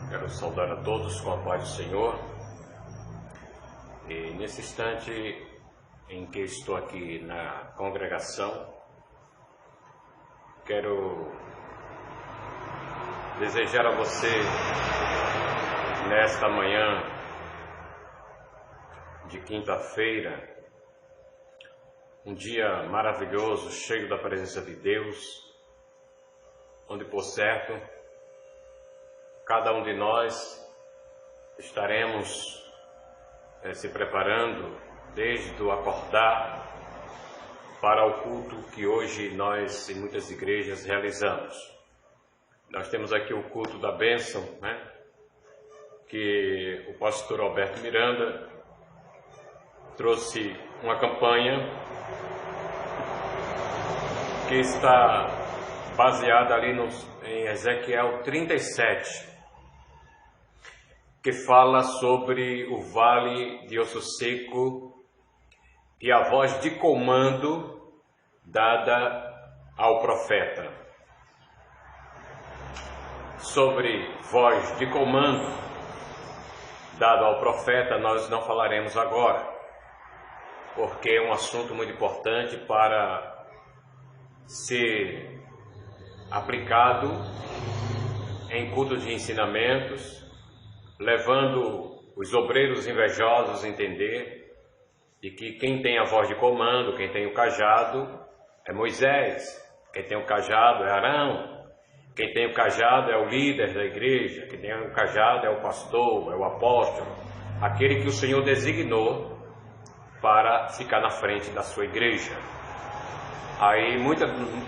Quero saudar a todos com a paz do Senhor. E nesse instante em que estou aqui na congregação, quero desejar a você, nesta manhã de quinta-feira, um dia maravilhoso, cheio da presença de Deus, onde, por certo, cada um de nós estaremos se preparando desde o acordar para o culto que hoje nós, em muitas igrejas, realizamos. Nós temos aqui o culto da bênção, que o pastor Alberto Miranda trouxe uma campanha que está baseada ali em Ezequiel 37, que fala sobre o vale de osso seco e a voz de comando dada ao profeta. Sobre voz de comando dada ao profeta nós não falaremos agora, porque é um assunto muito importante para ser aplicado em cultos de ensinamentos, levando os obreiros invejosos a entender de que quem tem a voz de comando, quem tem o cajado é Moisés, quem tem o cajado é Arão, quem tem o cajado é o líder da igreja, quem tem o cajado é o pastor, é o apóstolo, aquele que o Senhor designou para ficar na frente da sua igreja. Aí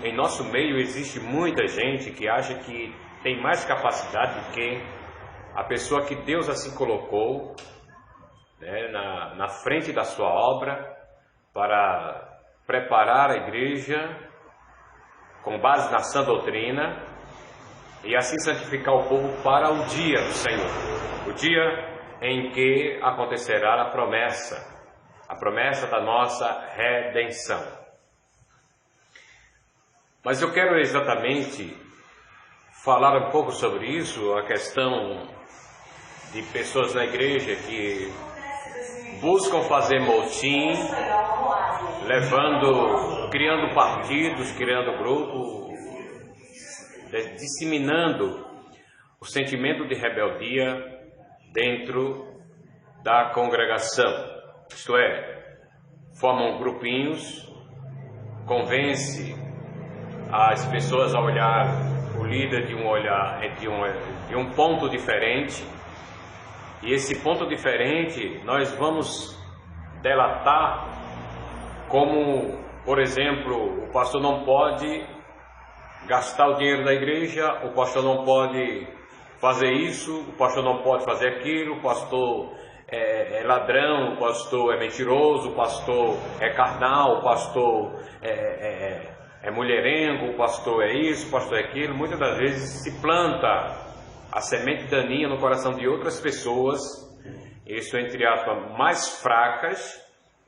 em nosso meio existe muita gente que acha que tem mais capacidade do que a pessoa que Deus assim colocou, na frente da sua obra, para preparar a igreja com base na sã doutrina e assim santificar o povo para o dia do Senhor, o dia em que acontecerá a promessa da nossa redenção. Mas eu quero exatamente falar um pouco sobre isso, a questão de pessoas na igreja que buscam fazer motim, criando partidos, criando grupos, disseminando o sentimento de rebeldia dentro da congregação. Isto é, formam grupinhos, convence as pessoas a olhar o líder de um ponto diferente, e esse ponto diferente nós vamos delatar como, por exemplo, o pastor não pode gastar o dinheiro da igreja, o pastor não pode fazer isso, o pastor não pode fazer aquilo, o pastor é ladrão, o pastor é mentiroso, o pastor é carnal, o pastor é mulherengo, o pastor é isso, o pastor é aquilo. Muitas das vezes se planta a semente daninha no coração de outras pessoas, isso entre aspas, mais fracas,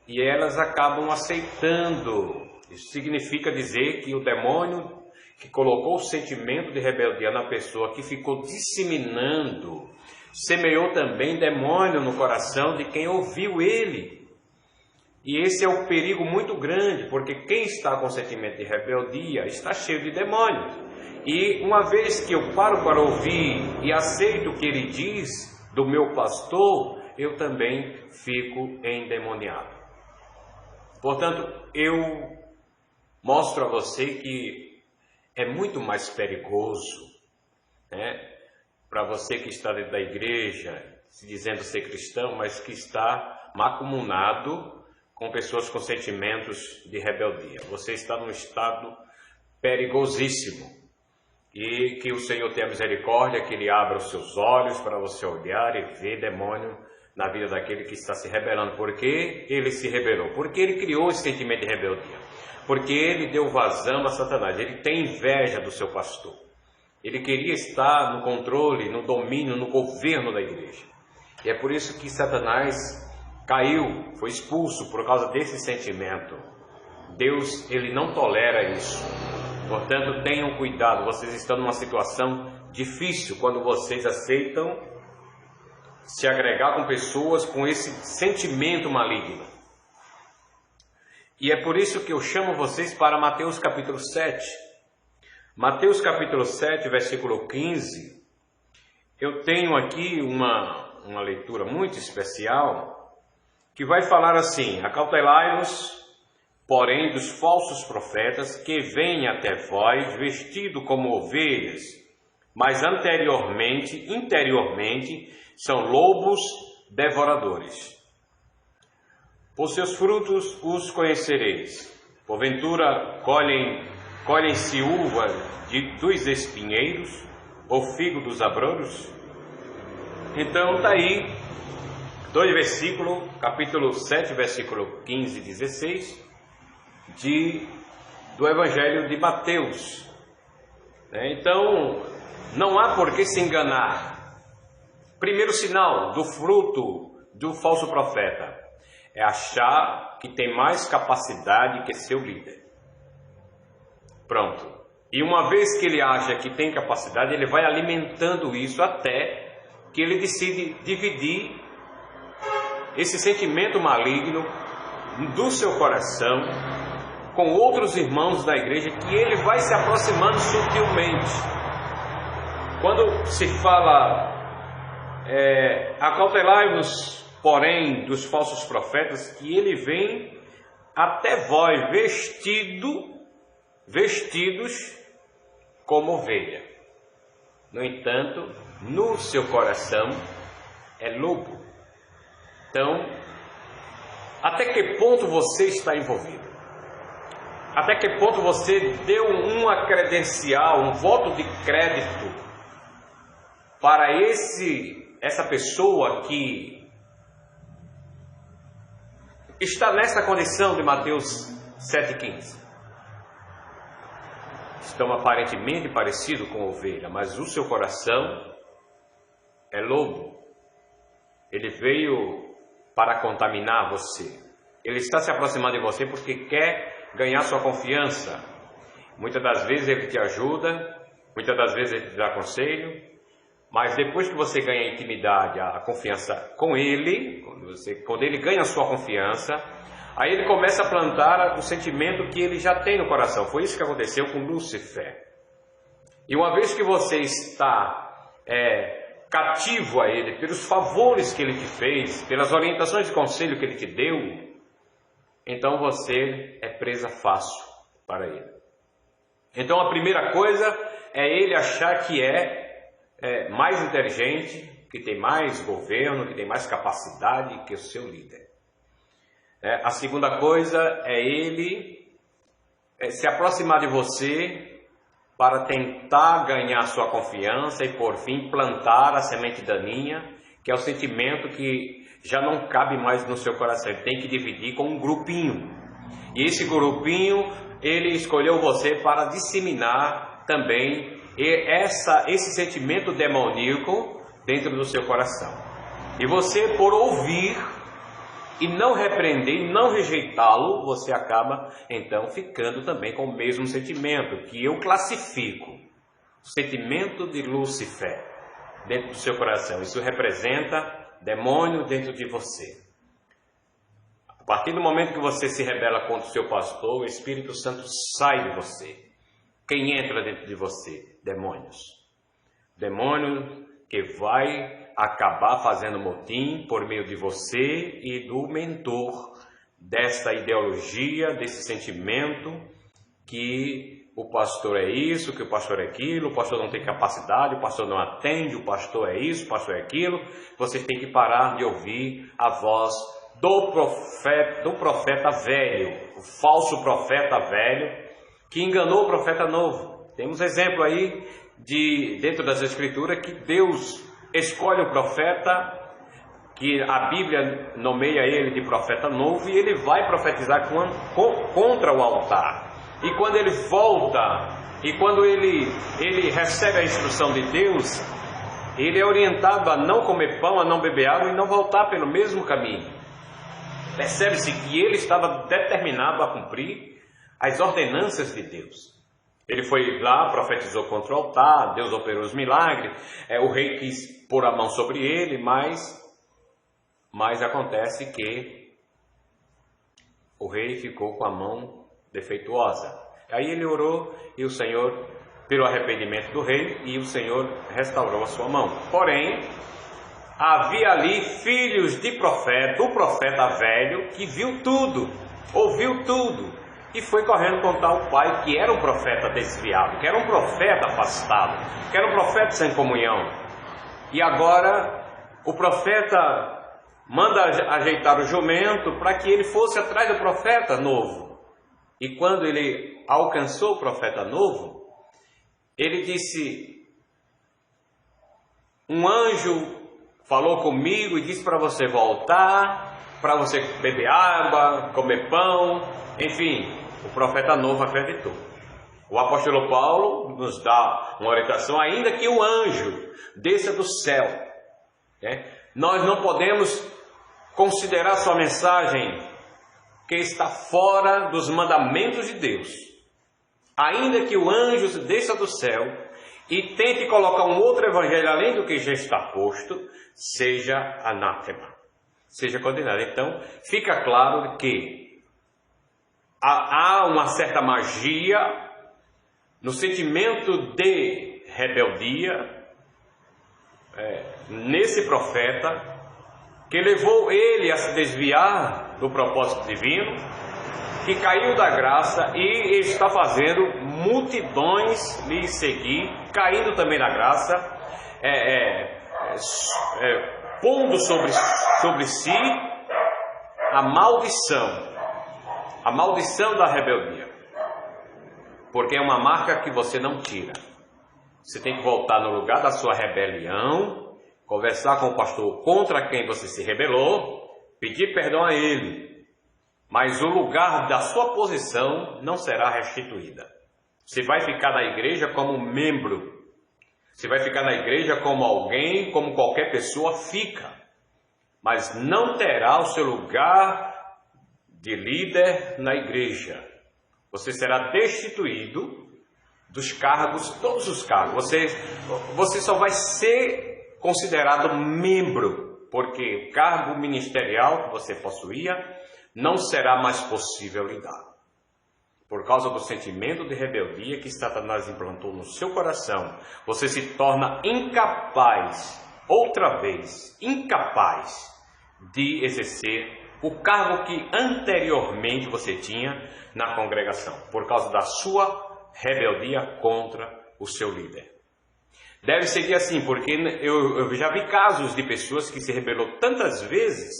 e elas acabam aceitando. Isso significa dizer que o demônio que colocou o sentimento de rebeldia na pessoa, que ficou disseminando, semeou também demônio no coração de quem ouviu ele. E esse é um perigo muito grande, porque quem está com sentimento de rebeldia está cheio de demônios. E uma vez que eu paro para ouvir e aceito o que ele diz do meu pastor, eu também fico endemoniado. Portanto, eu mostro a você que é muito mais perigoso, para você que está dentro da igreja, se dizendo ser cristão, mas que está mancomunado com pessoas com sentimentos de rebeldia. Você está num estado perigosíssimo. E que o Senhor tenha misericórdia, que Ele abra os seus olhos para você olhar e ver demônio na vida daquele que está se rebelando. Por que ele se rebelou? Porque ele criou esse sentimento de rebeldia. Porque ele deu vazão a Satanás. Ele tem inveja do seu pastor. Ele queria estar no controle, no domínio, no governo da igreja. E é por isso que Satanás caiu, foi expulso por causa desse sentimento. Deus, Ele não tolera isso. Portanto, tenham cuidado, vocês estão numa situação difícil quando vocês aceitam se agregar com pessoas com esse sentimento maligno. E é por isso que eu chamo vocês para Mateus capítulo 7. Mateus capítulo 7, versículo 15. Eu tenho aqui uma leitura muito especial que vai falar assim: acautelai-vos, porém, dos falsos profetas que vêm até vós vestidos como ovelhas, mas interiormente, são lobos devoradores. Por seus frutos os conhecereis. Porventura colhem-se uva dos espinheiros, ou figo dos abrolhos? Então está aí, 2 versículos, capítulo 7, versículo 15 e 16, do Evangelho de Mateus. Então, não há por que se enganar. Primeiro sinal do fruto do falso profeta é achar que tem mais capacidade que seu líder. Pronto. E uma vez que ele acha que tem capacidade, ele vai alimentando isso até que ele decide dividir esse sentimento maligno do seu coração com outros irmãos da igreja, que ele vai se aproximando sutilmente. Quando se fala acautelai-vos, porém, dos falsos profetas, que ele vem até vós vestidos como ovelha. No entanto, no seu coração é lobo. Então, até que ponto você está envolvido? Até que ponto você deu uma credencial, um voto de crédito para essa pessoa que está nessa condição de Mateus 7,15? Estão aparentemente parecidos com ovelha, mas o seu coração é lobo. Ele veio para contaminar você. Ele está se aproximando de você porque quer ganhar sua confiança. Muitas das vezes ele te ajuda, muitas das vezes ele te dá conselho, mas depois que você ganha a intimidade, a confiança com ele, quando ele ganha a sua confiança, aí ele começa a plantar o sentimento que ele já tem no coração. Foi isso que aconteceu com Lúcifer. E uma vez que você está cativo a ele, pelos favores que ele te fez, pelas orientações de conselho que ele te deu, então você é presa fácil para ele. Então a primeira coisa é ele achar que é mais inteligente, que tem mais governo, que tem mais capacidade que o seu líder. A segunda coisa é ele se aproximar de você para tentar ganhar sua confiança e, por fim, plantar a semente daninha, que é o sentimento que já não cabe mais no seu coração. Ele tem que dividir com um grupinho. E esse grupinho, ele escolheu você para disseminar também esse sentimento demoníaco dentro do seu coração. E você, por ouvir e não repreender, e não rejeitá-lo, você acaba então ficando também com o mesmo sentimento, que eu classifico, o sentimento de Lúcifer dentro do seu coração. Isso representa demônio dentro de você. A partir do momento que você se rebela contra o seu pastor, o Espírito Santo sai de você. Quem entra dentro de você? Demônios. Demônio que vai acabar fazendo motim por meio de você e do mentor desta ideologia, desse sentimento que o pastor é isso, que o pastor é aquilo, o pastor não tem capacidade, o pastor não atende, o pastor é isso, o pastor é aquilo. Você tem que parar de ouvir a voz do profeta velho, o falso profeta velho, que enganou o profeta novo. Temos exemplo aí dentro das Escrituras que Deus escolhe o profeta, que a Bíblia nomeia ele de profeta novo, e ele vai profetizar contra o altar. E quando ele volta, e quando ele recebe a instrução de Deus, ele é orientado a não comer pão, a não beber água e não voltar pelo mesmo caminho. Percebe-se que ele estava determinado a cumprir as ordenanças de Deus. Ele foi lá, profetizou contra o altar, Deus operou os milagres, o rei quis pôr a mão sobre ele, mas acontece que o rei ficou com a mão defeituosa. Aí ele orou e o Senhor, pelo arrependimento do rei, e o Senhor restaurou a sua mão. Porém, havia ali filhos de profeta, o profeta velho, que viu tudo, ouviu tudo, e foi correndo contar ao pai que era um profeta desviado, que era um profeta afastado, que era um profeta sem comunhão. E agora o profeta manda ajeitar o jumento para que ele fosse atrás do profeta novo. E quando ele alcançou o profeta novo, ele disse: um anjo falou comigo e disse para você voltar, para você beber água, comer pão, enfim. O profeta novo acreditou. O apóstolo Paulo nos dá uma orientação: ainda que o anjo desça do céu, nós não podemos considerar sua mensagem que está fora dos mandamentos de Deus. Ainda que o anjo desça do céu e tente colocar um outro evangelho além do que já está posto, seja anátema, seja condenado. Então, fica claro que há uma certa magia no sentimento de rebeldia nesse profeta, que levou ele a se desviar do propósito divino, que caiu da graça e está fazendo multidões lhe seguir, caindo também na graça, pondo sobre si a maldição da rebeldia, porque é uma marca que você não tira. Você tem que voltar no lugar da sua rebelião, conversar com o pastor contra quem você se rebelou, pedir perdão a ele, mas o lugar da sua posição não será restituída. Você vai ficar na igreja como membro, você vai ficar na igreja como alguém, como qualquer pessoa fica, mas não terá o seu lugar de líder na igreja. Você será destituído dos cargos, todos os cargos. Você só vai ser considerado membro, porque o cargo ministerial que você possuía não será mais possível lhe dar. Por causa do sentimento de rebeldia que Satanás implantou no seu coração, você se torna incapaz, outra vez, incapaz de exercer o cargo que anteriormente você tinha na congregação, por causa da sua rebeldia contra o seu líder. Deve seguir assim, porque eu já vi casos de pessoas que se rebelou tantas vezes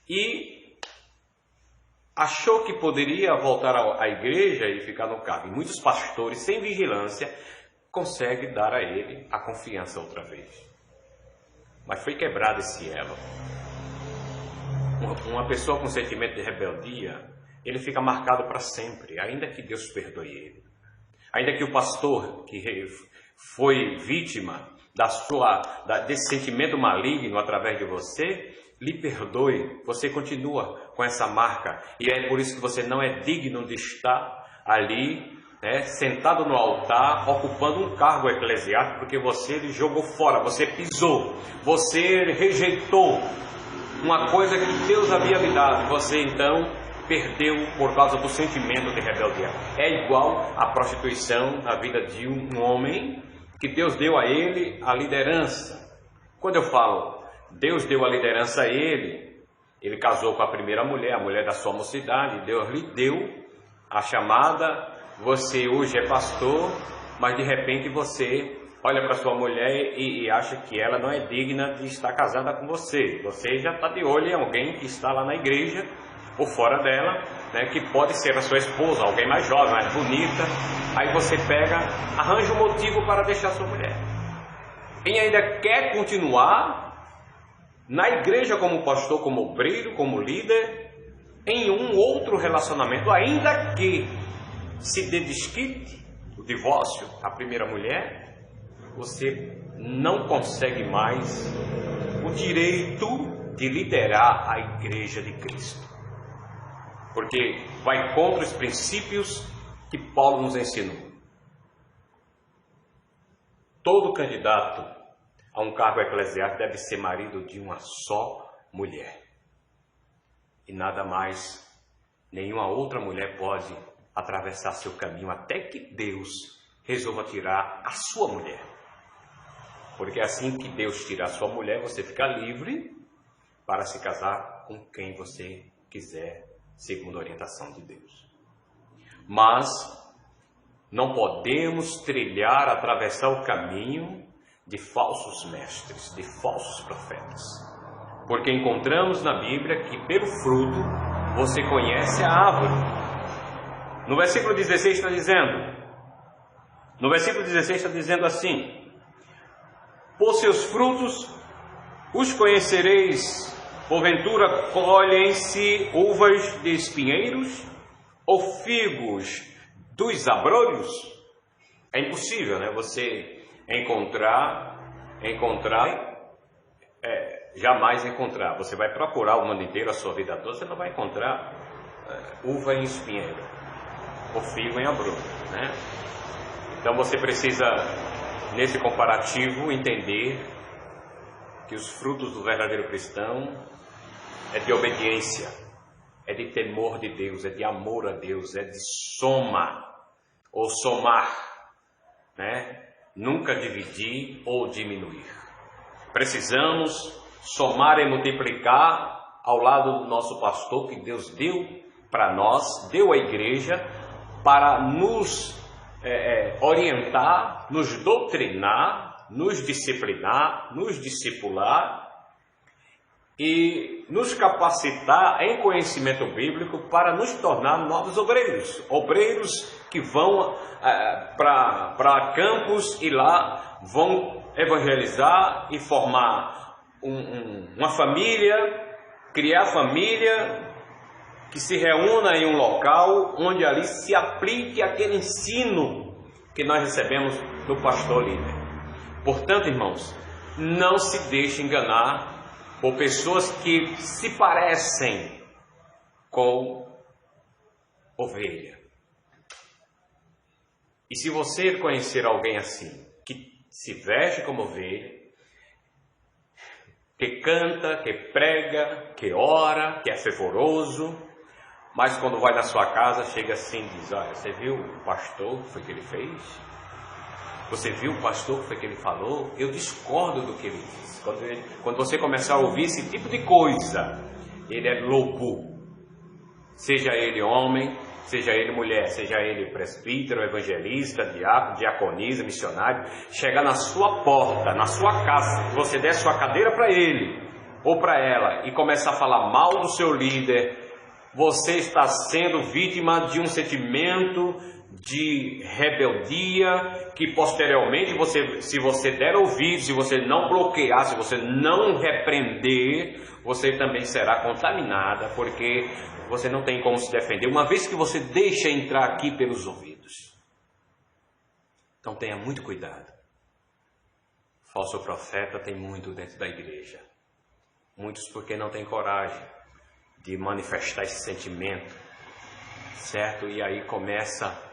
e achou que poderia voltar à igreja e ficar no cargo. E muitos pastores, sem vigilância, conseguem dar a ele a confiança outra vez. Mas foi quebrado esse elo. Uma pessoa com sentimento de rebeldia, ele fica marcado para sempre, ainda que Deus perdoe ele. Ainda que o pastor que foi vítima desse sentimento maligno através de você, lhe perdoe, você continua com essa marca. E é por isso que você não é digno de estar ali, sentado no altar, ocupando um cargo eclesiástico, porque você lhe jogou fora, você pisou, você rejeitou uma coisa que Deus havia lhe dado, você então perdeu por causa do sentimento de rebeldia. É igual à prostituição na vida de um homem que Deus deu a ele a liderança. Quando eu falo Deus deu a liderança a ele, ele casou com a primeira mulher, a mulher da sua mocidade, Deus lhe deu a chamada, você hoje é pastor, mas de repente você olha para sua mulher e acha que ela não é digna de estar casada com você. Você já está de olho em alguém que está lá na igreja, ou fora dela, que pode ser a sua esposa, alguém mais jovem, mais bonita. Aí você pega, arranja um motivo para deixar sua mulher. Quem ainda quer continuar na igreja como pastor, como obreiro, como líder, em um outro relacionamento, ainda que se desquite o divórcio, a primeira mulher, você não consegue mais o direito de liderar a igreja de Cristo, porque vai contra os princípios que Paulo nos ensinou. todo candidato a um cargo eclesiástico deve ser marido de uma só mulher. E nada mais, nenhuma outra mulher pode atravessar seu caminho até que Deus resolva tirar a sua mulher. Porque assim que Deus tirar a sua mulher, você fica livre para se casar com quem você quiser, segundo a orientação de Deus. Mas não podemos trilhar, atravessar o caminho de falsos mestres, de falsos profetas. Porque encontramos na Bíblia que pelo fruto você conhece a árvore. No versículo 16 está dizendo assim: por seus frutos os conhecereis. Porventura colhem-se uvas de espinheiros ou figos dos abrolhos? É impossível, né? Você jamais encontrar. Você vai procurar o mundo inteiro, a sua vida toda, você não vai encontrar uva em espinheiro ou figo em abrolho, né? Então você precisa, nesse comparativo, entender que os frutos do verdadeiro cristão é de obediência, é de temor de Deus, é de amor a Deus, é de soma ou somar, né? Nunca dividir ou diminuir. Precisamos somar e multiplicar ao lado do nosso pastor que Deus deu para nós, deu à igreja para nos orientar, nos doutrinar, nos disciplinar, nos discipular e nos capacitar em conhecimento bíblico para nos tornar novos obreiros. Obreiros que vão para campos e lá vão evangelizar e formar uma família, criar família, que se reúna em um local onde ali se aplique aquele ensino que nós recebemos do pastor líder. Portanto, irmãos, não se deixe enganar por pessoas que se parecem com ovelha. E se você conhecer alguém assim, que se veste como ovelha, que canta, que prega, que ora, que é fervoroso, mas quando vai na sua casa, chega assim e diz: olha, você viu o pastor, o que foi que ele fez? Você viu o pastor, o que foi que ele falou? Eu discordo do que ele disse. Quando você começar a ouvir esse tipo de coisa, ele é lobo. Seja ele homem, seja ele mulher, seja ele presbítero, evangelista, diácono, diaconisa, missionário, chegar na sua porta, na sua casa, você der sua cadeira para ele ou para ela e começar a falar mal do seu líder, você está sendo vítima de um sentimento de rebeldia que posteriormente, se você der ouvido, se você não bloquear, se você não repreender, você também será contaminada, porque você não tem como se defender, uma vez que você deixa entrar aqui pelos ouvidos. Então tenha muito cuidado. Falso profeta tem muito dentro da igreja. Muitos porque não têm coragem de manifestar esse sentimento, certo? E aí começa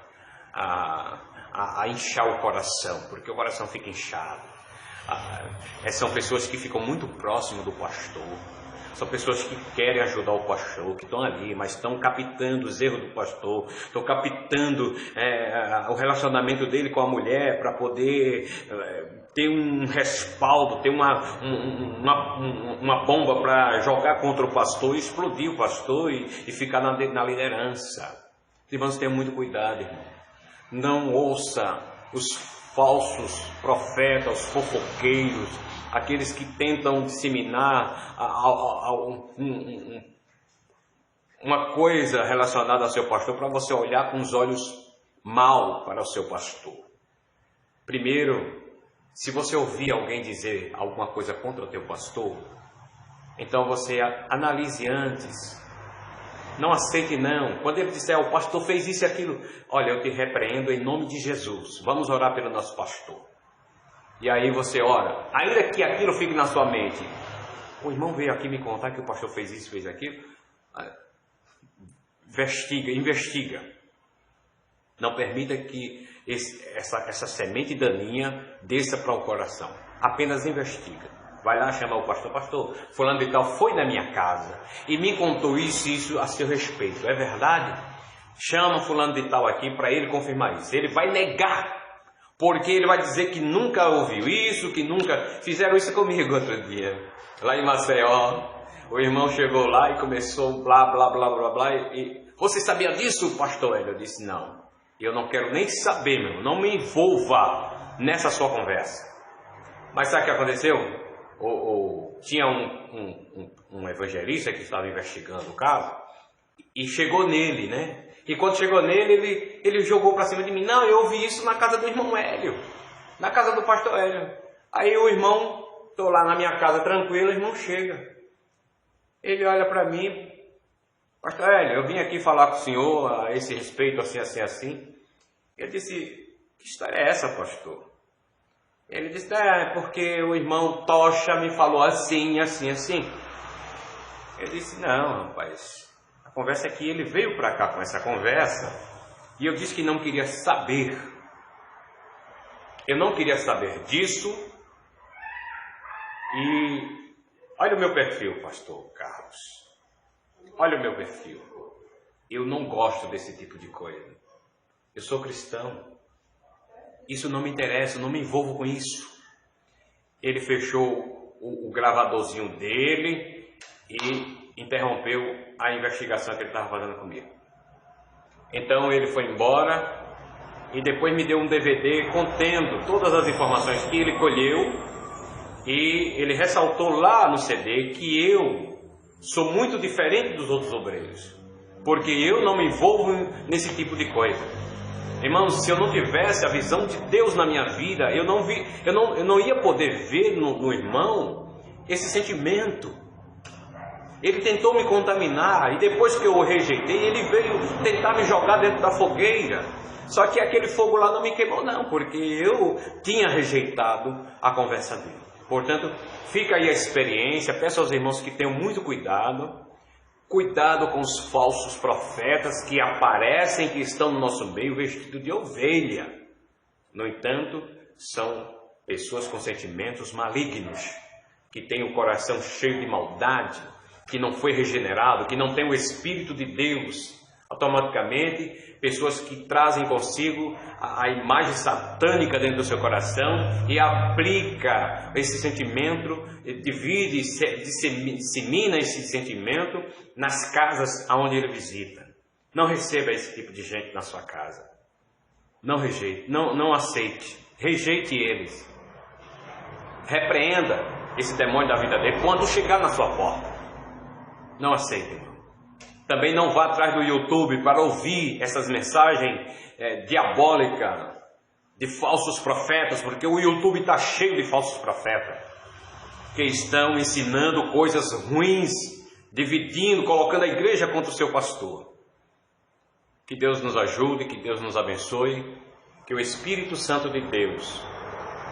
a inchar o coração, porque o coração fica inchado. São pessoas que ficam muito próximas do pastor, são pessoas que querem ajudar o pastor, que estão ali, mas estão captando os erros do pastor, estão captando o relacionamento dele com a mulher para poder ter um respaldo, ter uma bomba para jogar contra o pastor, e explodir o pastor e ficar na liderança. Irmãos, tenham muito cuidado, irmão. Não ouça os falsos profetas, os fofoqueiros, aqueles que tentam disseminar uma coisa relacionada ao seu pastor para você olhar com os olhos mal para o seu pastor. Primeiro, se você ouvir alguém dizer alguma coisa contra o teu pastor, então você analise antes. Não aceite não. Quando ele disser: o pastor fez isso e aquilo, olha, eu te repreendo em nome de Jesus. Vamos orar pelo nosso pastor. E aí você ora, ainda que aquilo fique na sua mente. O irmão veio aqui me contar que o pastor fez isso, fez aquilo. Investiga. Não permita que essa semente daninha desça para o coração. Apenas investiga. Vai lá chamar o pastor. Pastor, fulano de tal foi na minha casa e me contou isso e isso a seu respeito. É verdade? Chama fulano de tal aqui para ele confirmar isso. Ele vai negar, porque ele vai dizer que nunca ouviu isso, que nunca fizeram isso comigo outro dia. Lá em Maceió, o irmão chegou lá e começou blá, blá, blá, blá, blá. E você sabia disso, pastor? Eu disse, não. Eu não quero nem saber, meu. Não me envolva nessa sua conversa. Mas sabe o que aconteceu? Tinha um evangelista que estava investigando o caso e chegou nele, né? E quando chegou nele, ele jogou para cima de mim. Não, eu ouvi isso na casa do irmão Hélio, na casa do pastor Hélio. Aí o irmão, estou lá na minha casa tranquilo, o irmão chega. Ele olha para mim, pastor Hélio, eu vim aqui falar com o senhor a esse respeito, assim, assim, assim. Eu disse, que história é essa, pastor? Ele disse, porque o irmão Tocha me falou assim, assim, assim. Eu disse, não, rapaz, a conversa é que ele veio para cá com essa conversa e eu disse que não queria saber. Eu não queria saber disso. E olha o meu perfil, pastor Carlos. Olha o meu perfil. Eu não gosto desse tipo de coisa. Eu sou cristão. Isso não me interessa, eu não me envolvo com isso. Ele fechou o gravadorzinho dele e interrompeu a investigação que ele estava fazendo comigo. Então ele foi embora e depois me deu um DVD contendo todas as informações que ele colheu e ele ressaltou lá no CD que eu sou muito diferente dos outros obreiros, porque eu não me envolvo nesse tipo de coisa. Irmãos, se eu não tivesse a visão de Deus na minha vida, eu não ia poder ver no irmão esse sentimento. Ele tentou me contaminar e depois que eu o rejeitei, ele veio tentar me jogar dentro da fogueira. Só que aquele fogo lá não me queimou não, porque eu tinha rejeitado a conversa dele. Portanto, fica aí a experiência, peço aos irmãos que tenham muito cuidado. Cuidado com os falsos profetas que aparecem, que estão no nosso meio vestidos de ovelha. No entanto, são pessoas com sentimentos malignos, que têm o coração cheio de maldade, que não foi regenerado, que não tem o Espírito de Deus. Automaticamente, pessoas que trazem consigo a imagem satânica dentro do seu coração e aplica esse sentimento, divide, dissemina esse sentimento nas casas aonde ele visita. Não receba esse tipo de gente na sua casa. Não rejeite, não aceite, rejeite eles. Repreenda esse demônio da vida dele quando chegar na sua porta. Não aceite. Também não vá atrás do YouTube para ouvir essas mensagens diabólicas de falsos profetas, porque o YouTube está cheio de falsos profetas que estão ensinando coisas ruins, dividindo, colocando a igreja contra o seu pastor. Que Deus nos ajude, que Deus nos abençoe, que o Espírito Santo de Deus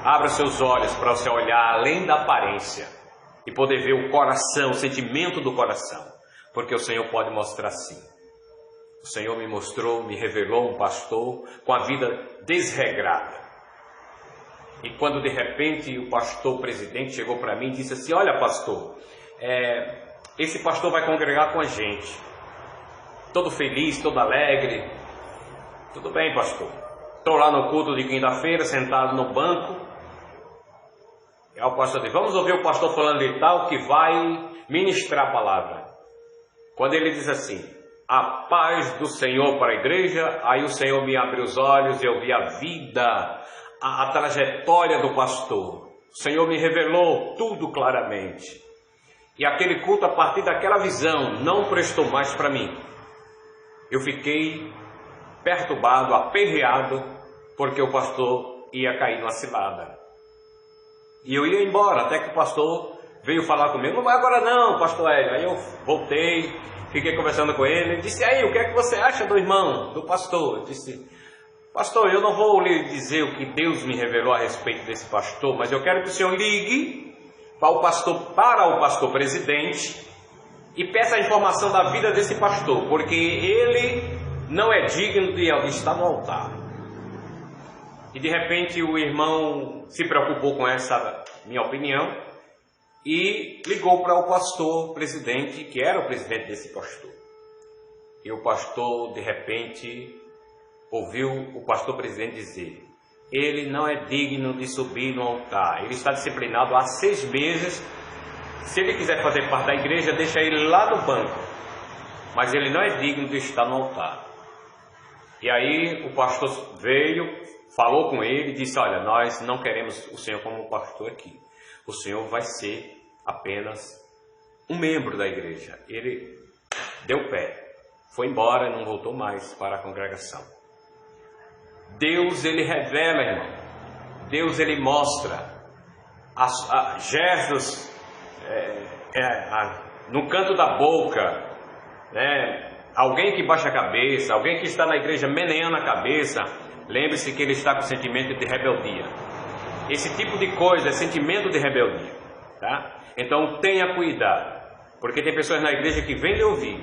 abra seus olhos para você olhar além da aparência e poder ver o coração, o sentimento do coração. Porque o Senhor pode mostrar sim. O Senhor me mostrou, me revelou um pastor com a vida desregrada. E quando de repente o pastor presidente chegou para mim e disse assim, olha pastor, esse pastor vai congregar com a gente. Todo feliz, todo alegre. Tudo bem, pastor. Estou lá no culto de quinta-feira, sentado no banco. E o pastor diz, vamos ouvir o pastor falando de tal que vai ministrar a palavra. Quando ele diz assim, a paz do Senhor para a igreja, aí o Senhor me abriu os olhos e eu vi a vida, a trajetória do pastor. O Senhor me revelou tudo claramente. E aquele culto, a partir daquela visão, não prestou mais para mim. Eu fiquei perturbado, aperreado, porque o pastor ia cair numa cilada. E eu ia embora, até que o pastor veio falar comigo, não vai agora não, pastor Hélio. Aí eu voltei, fiquei conversando com ele, ele disse, aí, o que é que você acha do irmão, do pastor? Eu disse, pastor, eu não vou lhe dizer o que Deus me revelou a respeito desse pastor, mas eu quero que o senhor ligue para o pastor presidente e peça a informação da vida desse pastor, porque ele não é digno de estar no altar. E de repente o irmão se preocupou com essa minha opinião e ligou para o pastor presidente, que era o presidente desse pastor. E o pastor, de repente, ouviu o pastor presidente dizer: ele não é digno de subir no altar, ele está disciplinado há 6 meses. Se ele quiser fazer parte da igreja, deixa ele lá no banco, mas ele não é digno de estar no altar. E aí o pastor veio, falou com ele e disse: olha, nós não queremos o senhor como pastor aqui, o senhor vai ser apenas um membro da igreja. Ele deu pé, foi embora e não voltou mais para a congregação. Deus, ele revela, irmão. Deus, ele mostra gestos no canto da boca, né? Alguém que baixa a cabeça, alguém que está na igreja meneando a cabeça, lembre-se que ele está com sentimento de rebeldia. Esse tipo de coisa é sentimento de rebeldia, tá? Então tenha cuidado, porque tem pessoas na igreja que vêm lhe ouvir,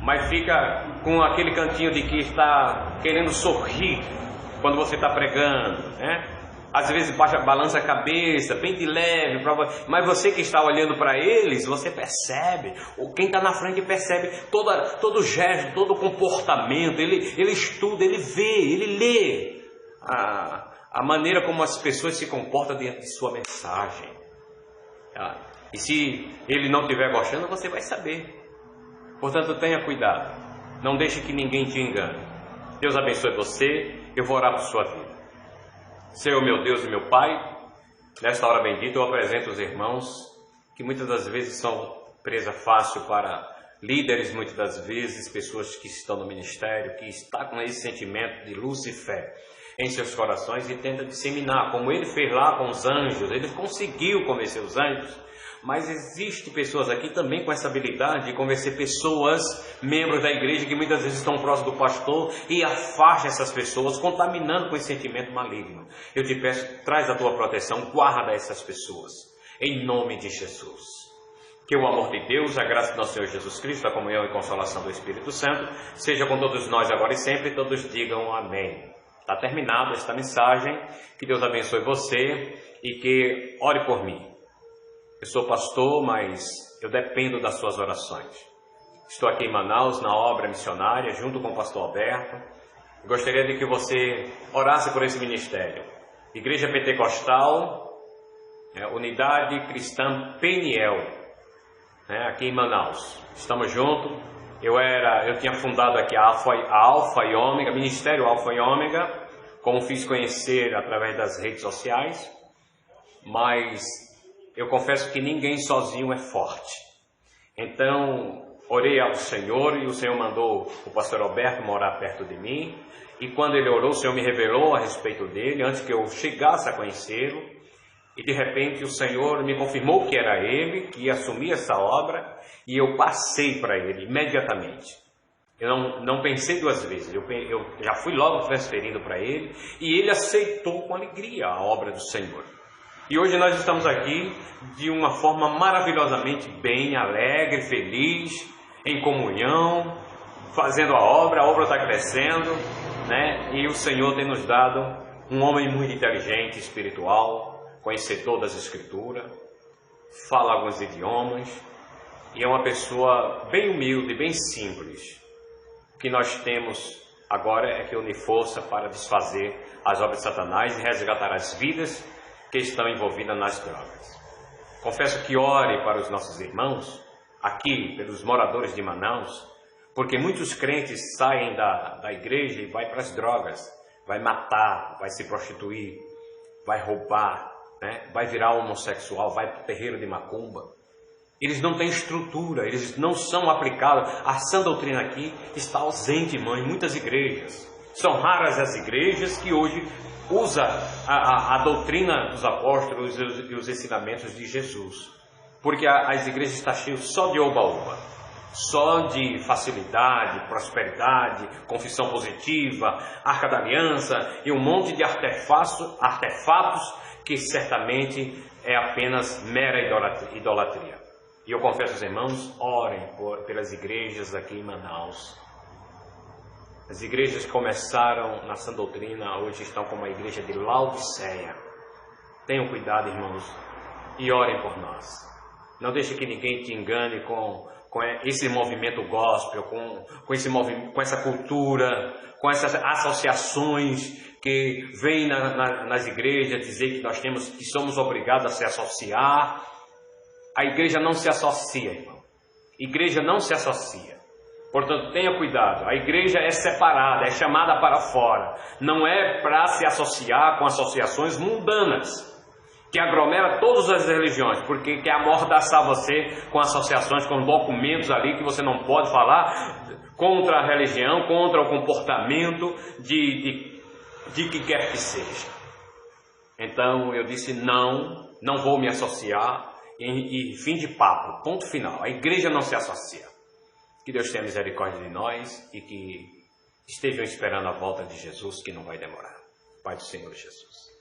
mas fica com aquele cantinho de que está querendo sorrir quando você está pregando, né? Às vezes balança a cabeça, bem de leve, mas você que está olhando para eles, você percebe, ou quem está na frente percebe todo gesto, todo comportamento, ele estuda, ele vê, ele lê a maneira como as pessoas se comportam diante de sua mensagem. E se ele não estiver gostando, você vai saber. Portanto, tenha cuidado, não deixe que ninguém te engane. Deus abençoe você, eu vou orar por sua vida. Senhor, meu Deus e meu Pai, nesta hora bendita eu apresento os irmãos que muitas das vezes são presa fácil para líderes, muitas das vezes pessoas que estão no ministério, que estão com esse sentimento de luz e fé em seus corações e tenta disseminar, como ele fez lá com os anjos. Ele conseguiu convencer os anjos, mas existe pessoas aqui também com essa habilidade de convencer pessoas, membros da igreja, que muitas vezes estão próximos do pastor, e afasta essas pessoas, contaminando com esse sentimento maligno. Eu te peço, traz a tua proteção, guarda essas pessoas, em nome de Jesus. Que o amor de Deus, a graça do nosso Senhor Jesus Cristo, a comunhão e consolação do Espírito Santo, seja com todos nós agora e sempre, todos digam amém. Está terminada esta mensagem, que Deus abençoe você e que ore por mim. Eu sou pastor, mas eu dependo das suas orações. Estou aqui em Manaus, na obra missionária, junto com o pastor Alberto. Gostaria de que você orasse por esse ministério. Igreja Pentecostal, Unidade Cristã Peniel, aqui em Manaus. Estamos juntos. Eu tinha fundado aqui a Alfa e Ômega, Ministério Alfa e Ômega, como fiz conhecer através das redes sociais, mas eu confesso que ninguém sozinho é forte. Então, orei ao Senhor e o Senhor mandou o pastor Alberto morar perto de mim. E quando ele orou, o Senhor me revelou a respeito dele, antes que eu chegasse a conhecê-lo. E de repente o Senhor me confirmou que era ele, que ia assumir essa obra. E eu passei para ele imediatamente. Eu não pensei 2 vezes, eu já fui logo transferido para ele. E ele aceitou com alegria a obra do Senhor. E hoje nós estamos aqui de uma forma maravilhosamente bem, alegre, feliz, em comunhão, fazendo a obra está crescendo, né? E o Senhor tem nos dado um homem muito inteligente, espiritual, conhecedor das Escrituras, fala alguns idiomas, e é uma pessoa bem humilde, bem simples. O que nós temos agora é que unir força para desfazer as obras de Satanás e resgatar as vidas que estão envolvidas nas drogas. Confesso que ore para os nossos irmãos, aqui, pelos moradores de Manaus, porque muitos crentes saem da igreja e vai para as drogas, vai matar, vai se prostituir, vai roubar, vai virar homossexual, vai para o terreiro de macumba. Eles não têm estrutura, eles não são aplicados. A sã doutrina aqui está ausente, irmão, em muitas igrejas. São raras as igrejas que hoje usa a doutrina dos apóstolos e os ensinamentos de Jesus, porque as igrejas estão cheias só de oba-oba, só de facilidade, prosperidade, confissão positiva, arca da aliança e um monte de artefatos que certamente é apenas mera idolatria. E eu confesso aos irmãos, orem pelas igrejas aqui em Manaus. As igrejas que começaram na sã doutrina hoje estão como a igreja de Laodiceia. Tenham cuidado, irmãos, e orem por nós. Não deixe que ninguém te engane com esse movimento gospel, com essa cultura, com essas associações que vêm nas igrejas dizer que somos obrigados a se associar. A igreja não se associa, irmão. Igreja não se associa. Portanto, tenha cuidado. A igreja é separada, é chamada para fora. Não é para se associar com associações mundanas, que aglomera todas as religiões, porque quer amordaçar você com associações, com documentos ali que você não pode falar contra a religião, contra o comportamento de que quer que seja. Então eu disse não vou me associar e fim de papo, ponto final. A igreja não se associa. Que Deus tenha misericórdia de nós e que estejam esperando a volta de Jesus, que não vai demorar. Pai do Senhor Jesus.